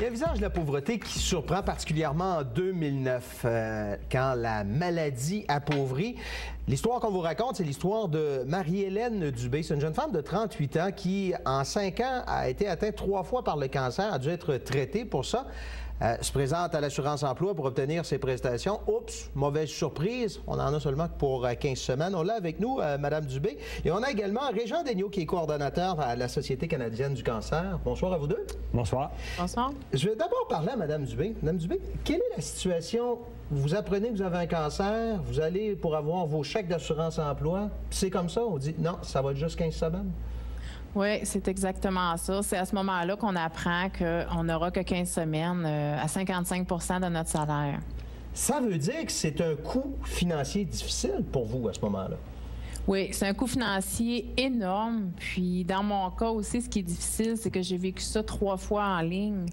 Il y a un visage de la pauvreté qui surprend particulièrement en 2009, quand la maladie appauvrit. L'histoire qu'on vous raconte, c'est l'histoire de Marie-Hélène Dubé. C'est une jeune femme de 38 ans qui, en 5 ans, a été atteinte 3 fois par le cancer, a dû être traitée pour ça. Se présente à l'assurance-emploi pour obtenir ses prestations. Oups, mauvaise surprise, on en a seulement pour 15 semaines. On l'a avec nous, Mme Dubé. Et on a également Régent Daigneault, qui est coordonnateur à la Société canadienne du cancer. Bonsoir à vous deux. Bonsoir. Bonsoir. Je vais d'abord parler à Mme Dubé. Mme Dubé, quelle est la situation? Vous apprenez que vous avez un cancer, vous allez pour avoir vos chèques d'assurance-emploi, puis c'est comme ça, on dit non, ça va être juste 15 semaines. Oui, c'est exactement ça. C'est à ce moment-là qu'on apprend qu'on n'aura que 15 semaines à 55 de notre salaire. Ça veut dire que c'est un coût financier difficile pour vous à ce moment-là? Oui, c'est un coût financier énorme. Puis, dans mon cas aussi, ce qui est difficile, c'est que j'ai vécu ça 3 fois en ligne.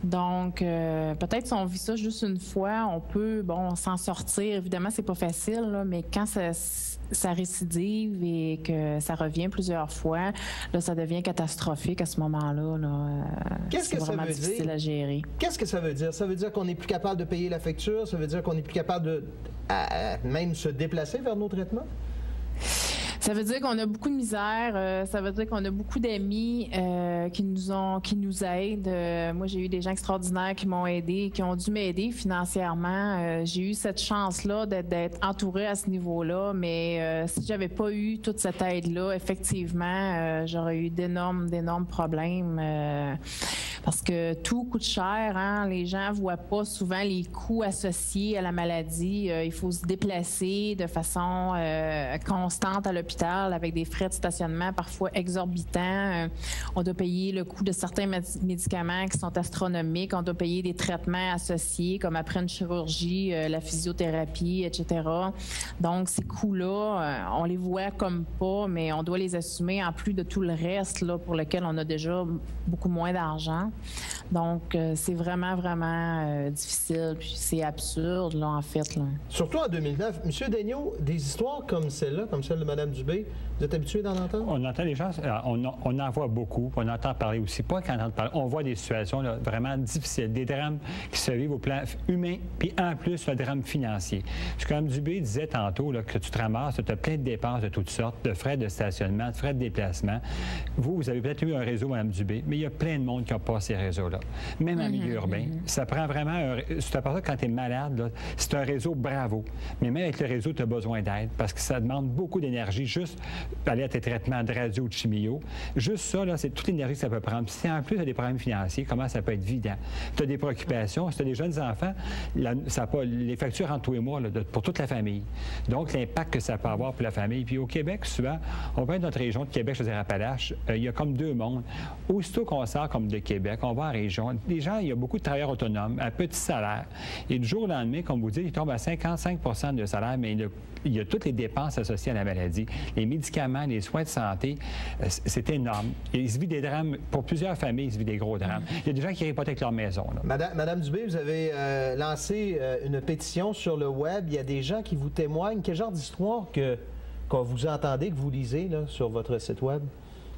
Donc, peut-être si on vit ça juste une fois, on peut, s'en sortir. Évidemment, c'est pas facile, là, mais quand ça récidive et que ça revient plusieurs fois, là, ça devient catastrophique à ce moment-là. Qu'est-ce que ça veut dire? C'est vraiment difficile à gérer. Qu'est-ce que ça veut dire? Ça veut dire qu'on n'est plus capable de payer la facture? Ça veut dire qu'on n'est plus capable de même se déplacer vers nos traitements? Ça veut dire qu'on a beaucoup de misère. Ça veut dire qu'on a beaucoup d'amis qui nous aident. Moi, j'ai eu des gens extraordinaires qui m'ont aidé, qui ont dû m'aider financièrement. J'ai eu cette chance-là d'être entourée à ce niveau-là, mais si j'avais pas eu toute cette aide-là, effectivement, j'aurais eu d'énormes problèmes. Parce que tout coûte cher, hein? Les gens voient pas souvent les coûts associés à la maladie. Il faut se déplacer de façon constante à l'hôpital avec des frais de stationnement parfois exorbitants. On doit payer le coût de certains médicaments qui sont astronomiques. On doit payer des traitements associés comme après une chirurgie, la physiothérapie, etc. Donc, ces coûts-là, on les voit comme pas, mais on doit les assumer en plus de tout le reste là, pour lequel on a déjà beaucoup moins d'argent. Donc, c'est vraiment difficile, puis c'est absurde, là, en fait. Là. Surtout en 2009. Monsieur Daigneault, des histoires comme celle-là, comme celle de Mme Dubé, vous êtes habitué d'en entendre? On entend des gens, on en voit beaucoup, on entend parler aussi, pas qu'en entend parler, on voit des situations là, vraiment difficiles, des drames qui se vivent au plan humain, puis en plus, le drame financier. Comme Dubé disait tantôt, là, que tu te ramasses, tu as plein de dépenses de toutes sortes, de frais de stationnement, de frais de déplacement. Vous avez peut-être eu un réseau, Mme Dubé, mais il y a plein de monde qui n'a pas ces réseaux-là. Même en milieu urbain, ça prend vraiment c'est pour ça que quand tu es malade, là, c'est un réseau bravo. Mais même avec le réseau, tu as besoin d'aide parce que ça demande beaucoup d'énergie. Juste aller à tes traitements de radio ou de chimio, juste ça, là, c'est toute l'énergie que ça peut prendre. Puis si en plus tu as des problèmes financiers, comment ça peut être vidant? Tu as des préoccupations. Si tu as des jeunes enfants, les factures entre tous les mois là, pour toute la famille. Donc, l'impact que ça peut avoir pour la famille. Puis au Québec, souvent, on va être notre région de Québec, je veux dire Appalaches, il y a comme deux mondes. Aussitôt qu'on sort comme de Québec, on va en région. Les gens, il y a beaucoup de travailleurs autonomes à petit salaire. Et du jour au lendemain, comme vous dites, ils tombent à 55 de salaire, mais il y a toutes les dépenses associées à la maladie. Les médicaments, les soins de santé, c'est énorme. Il se vit des drames, pour plusieurs familles, il se vit des gros drames. Il y a des gens qui hypothèquent leur maison. Là. Madame Dubé, vous avez lancé une pétition sur le web. Il y a des gens qui vous témoignent. Quel genre d'histoire que vous entendez, que vous lisez là, sur votre site web?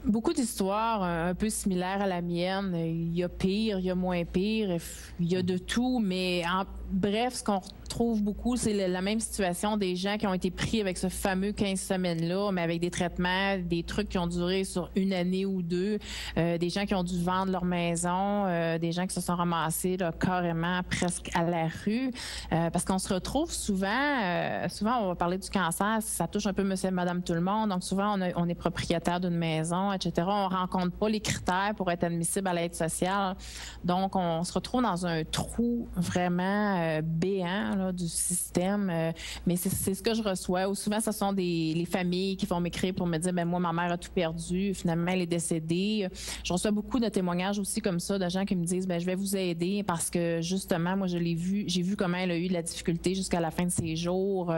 Beaucoup d'histoires un peu similaires à la mienne. Il y a pire, il y a moins pire, il y a de tout, mais bref, ce qu'on retrouve beaucoup, c'est la même situation des gens qui ont été pris avec ce fameux 15 semaines-là, mais avec des traitements, des trucs qui ont duré sur 1 année ou 2, des gens qui ont dû vendre leur maison, des gens qui se sont ramassés là, carrément presque à la rue, parce qu'on se retrouve souvent, on va parler du cancer, ça touche un peu monsieur et madame tout le monde, donc souvent on est propriétaire d'une maison, etc. On rencontre pas les critères pour être admissible à l'aide sociale, donc on se retrouve dans un trou vraiment béant là, du système, mais c'est ce que je reçois. Ou souvent, ce sont les familles qui vont m'écrire pour me dire, ben moi, ma mère a tout perdu, finalement, elle est décédée. Je reçois beaucoup de témoignages aussi comme ça, de gens qui me disent, ben je vais vous aider parce que justement, moi, j'ai vu comment elle a eu de la difficulté jusqu'à la fin de ses jours,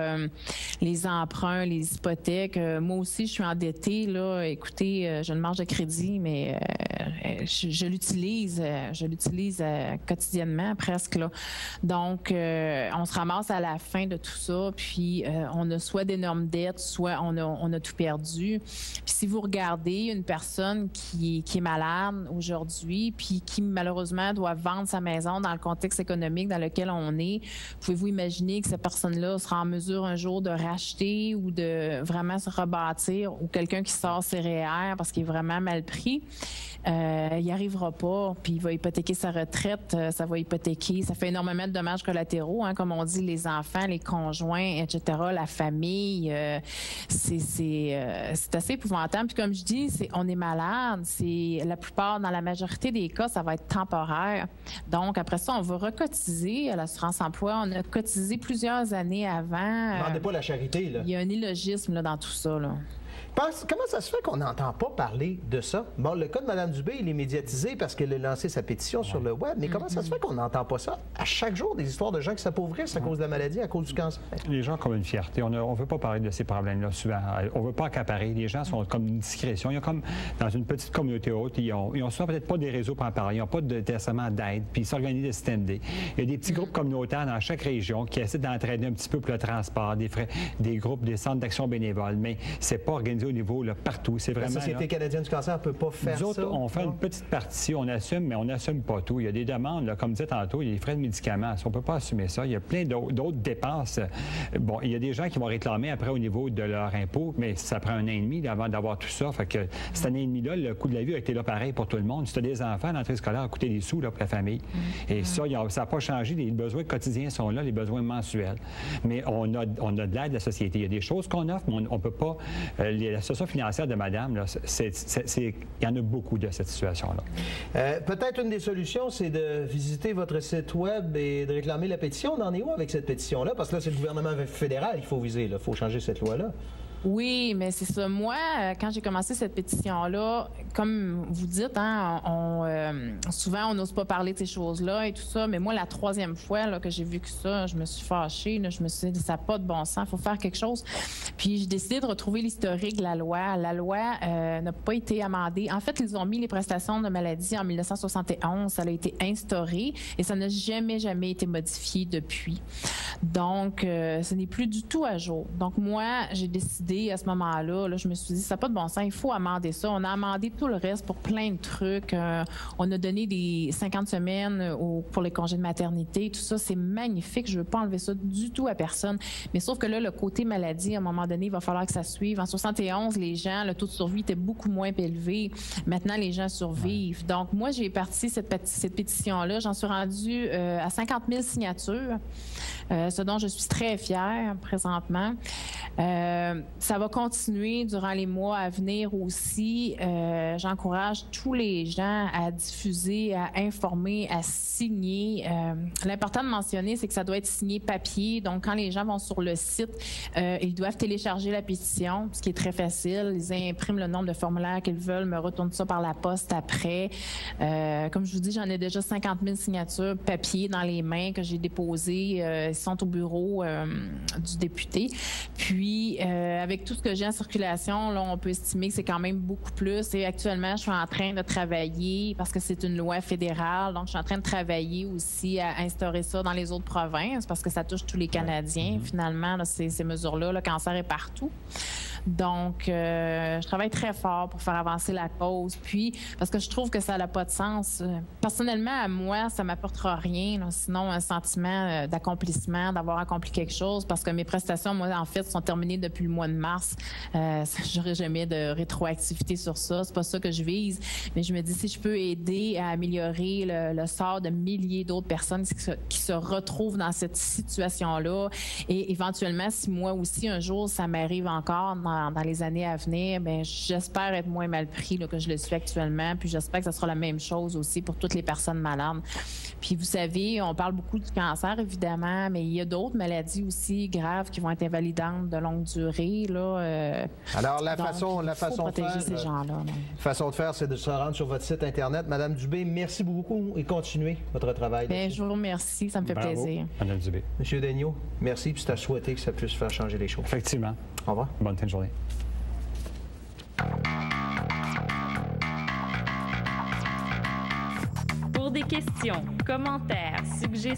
les emprunts, les hypothèques. Moi aussi, je suis endettée, là. Écoutez, j'ai une marge de crédit, mais je l'utilise quotidiennement presque, là. Donc, on se ramasse à la fin de tout ça, puis on a soit d'énormes dettes, soit on a tout perdu. Puis si vous regardez une personne qui est malade aujourd'hui, puis qui malheureusement doit vendre sa maison dans le contexte économique dans lequel on est, pouvez-vous imaginer que cette personne-là sera en mesure un jour de racheter ou de vraiment se rebâtir, ou quelqu'un qui sort ses REER parce qu'il est vraiment mal pris? Il n'y arrivera pas, puis il va hypothéquer sa retraite, ça va hypothéquer, ça fait énormément de dommages collatéraux, hein, comme on dit, les enfants, les conjoints, etc., la famille, c'est assez épouvantable. Puis comme je dis, on est malade, dans la majorité des cas, ça va être temporaire. Donc après ça, on va recotiser à l'assurance emploi. On a cotisé plusieurs années avant. Ne demandez pas la charité, là. Il y a un illogisme là, dans tout ça, là. Comment ça se fait qu'on n'entend pas parler de ça? Bon, le cas de Mme Dubé, il est médiatisé parce qu'elle a lancé sa pétition sur le web, mais comment ça se fait qu'on n'entend pas ça? À chaque jour, des histoires de gens qui s'appauvrissent à cause de la maladie, à cause du cancer. Les gens ont comme une fierté. On ne veut pas parler de ces problèmes-là souvent. On ne veut pas accaparer. Les gens sont comme une discrétion. Il y a comme dans une petite communauté haute, ils ont souvent peut-être pas des réseaux pour en parler, ils n'ont pas nécessairement d'aide, puis ils s'organisent des systèmes. Il y a des petits groupes communautaires dans chaque région qui essaient d'entraîner un petit peu pour le transport, des groupes, des centres d'action bénévoles, mais c'est pas organisé au niveau là, partout. C'est vraiment, la Société canadienne du cancer ne peut pas faire ça. Nous autres, on fait une petite partie, on assume, mais on n'assume pas tout. Il y a des demandes, là, comme disait tantôt, il y a des frais de médicaments. On ne peut pas assumer ça. Il y a plein d'autres dépenses. Bon, il y a des gens qui vont réclamer après au niveau de leur impôt, mais ça prend 1 an et demi avant d'avoir tout ça. Fait que cette année et demie-là, le coût de la vie a été là pareil pour tout le monde. Si tu as des enfants, l'entrée scolaire a coûté des sous là, pour la famille. Et ça n'a pas changé. Les besoins quotidiens sont là, les besoins mensuels. Mais on a de l'aide de la société. Il y a des choses qu'on offre, mais on ne peut pas... la situation financière de madame, là, il y en a beaucoup de cette situation-là. Peut-être une des solutions, c'est de visiter votre site web et de réclamer la pétition. On en est où avec cette pétition-là? Parce que là, c'est le gouvernement fédéral qu'il faut viser. Il faut changer cette loi-là. Oui, mais c'est ça. Moi, quand j'ai commencé cette pétition-là, comme vous dites, hein, souvent, on n'ose pas parler de ces choses-là et tout ça, mais moi, la 3e fois là, que j'ai vu que ça, je me suis fâchée. Là, je me suis dit, ça n'a pas de bon sens, il faut faire quelque chose. Puis, j'ai décidé de retrouver l'historique de la loi. La loi n'a pas été amendée. En fait, ils ont mis les prestations de maladie en 1971. Ça a été instauré et ça n'a jamais été modifié depuis. Donc, ce n'est plus du tout à jour. Donc, moi, j'ai décidé à ce moment-là, je me suis dit, ça n'a pas de bon sens, il faut amender ça. On a amendé tout le reste pour plein de trucs. On a donné des 50 semaines pour les congés de maternité. Tout ça, c'est magnifique. Je ne veux pas enlever ça du tout à personne. Mais sauf que là, le côté maladie, à un moment donné, il va falloir que ça suive. En 71, les gens, le taux de survie était beaucoup moins élevé. Maintenant, les gens survivent. Donc, moi, j'ai parti cette pétition-là. J'en suis rendue à 50 000 signatures, ce dont je suis très fière présentement. Ça va continuer durant les mois à venir aussi. J'encourage tous les gens à diffuser, à informer, à signer. L'important de mentionner, c'est que ça doit être signé papier. Donc, quand les gens vont sur le site, ils doivent télécharger la pétition, ce qui est très facile. Ils impriment le nombre de formulaires qu'ils veulent, me retournent ça par la poste après. Comme je vous dis, j'en ai déjà 50 000 signatures papier dans les mains que j'ai déposées. Ils sont au bureau du député. Puis, avec tout ce que j'ai en circulation, là, on peut estimer que c'est quand même beaucoup plus. Et actuellement, je suis en train de travailler, parce que c'est une loi fédérale, donc je suis en train de travailler aussi à instaurer ça dans les autres provinces, parce que ça touche tous les Canadiens, finalement, là, ces mesures-là. Le cancer est partout. Donc, je travaille très fort pour faire avancer la cause. Puis, parce que je trouve que ça n'a pas de sens. Personnellement, à moi, ça m'apportera rien, là, sinon un sentiment d'accomplissement, d'avoir accompli quelque chose, parce que mes prestations, moi, en fait, sont terminées depuis le mois de mars. J'aurais jamais de rétroactivité sur ça. C'est pas ça que je vise. Mais je me dis, si je peux aider à améliorer le sort de milliers d'autres personnes qui se retrouvent dans cette situation-là, et éventuellement, si moi aussi, un jour, ça m'arrive encore dans les années à venir, bien, j'espère être moins mal pris là, que je le suis actuellement. Puis j'espère que ce sera la même chose aussi pour toutes les personnes malades. Puis vous savez, on parle beaucoup du cancer, évidemment, mais il y a d'autres maladies aussi graves qui vont être invalidantes de longue durée. Là, alors, la façon de faire, c'est de se rendre sur votre site Internet. Madame Dubé, merci beaucoup et continuez votre travail. Bien, je vous remercie, ça me fait plaisir. Madame Dubé. Monsieur Daigneault, merci, puis c'est à souhaiter que ça puisse faire changer les choses. Effectivement. Au revoir. Bonne fin de journée. Pour des questions, commentaires, suggestions,